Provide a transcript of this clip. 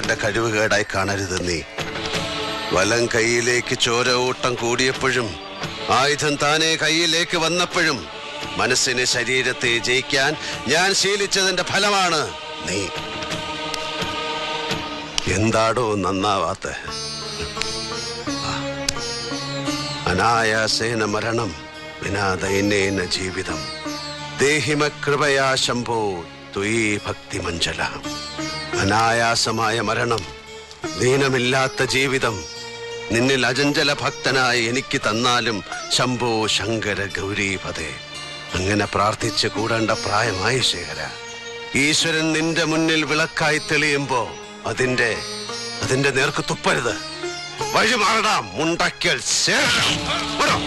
എന്റെ കഴിവുകേടായി കാണരുത് നീ. വലം കൈയിലേക്ക് ചോര ഊട്ടം കൂടിയപ്പോഴും ആയുധം താനെ കൈയിലേക്ക് വന്നപ്പോഴും മനസ്സിനെ ശരീരത്തെ ജയിക്കാൻ ഞാൻ ശീലിച്ചതിന്റെ ഫലമാണ് നീ. എന്താടോ നന്നാവാത്ത? അനായാസേന മരണം വിനാ ദൈന്യേന ജീവിതം ദേഹിമ കൃപയാ ശംഭോ ത്വയീ ഭക്തി മഞ്ജല. അനായാസമായ മരണം, ദീനമില്ലാത്ത ജീവിതം നിന്നിൽ അചഞ്ചല ഭക്തനായി എനിക്ക് തന്നാലും ശംഭോ ശങ്കര ഗൗരീപദേ. അങ്ങനെ പ്രാർത്ഥിച്ച് കൂടേണ്ട പ്രായമായി ശേഖര. ഈശ്വരൻ നിന്റെ മുന്നിൽ വിളക്കായി തെളിയുമ്പോ അതിന്റെ നേർക്ക് തുപ്പരുത്. വഴി മാറടാ മുണ്ടക്കൽ ശേഖരം.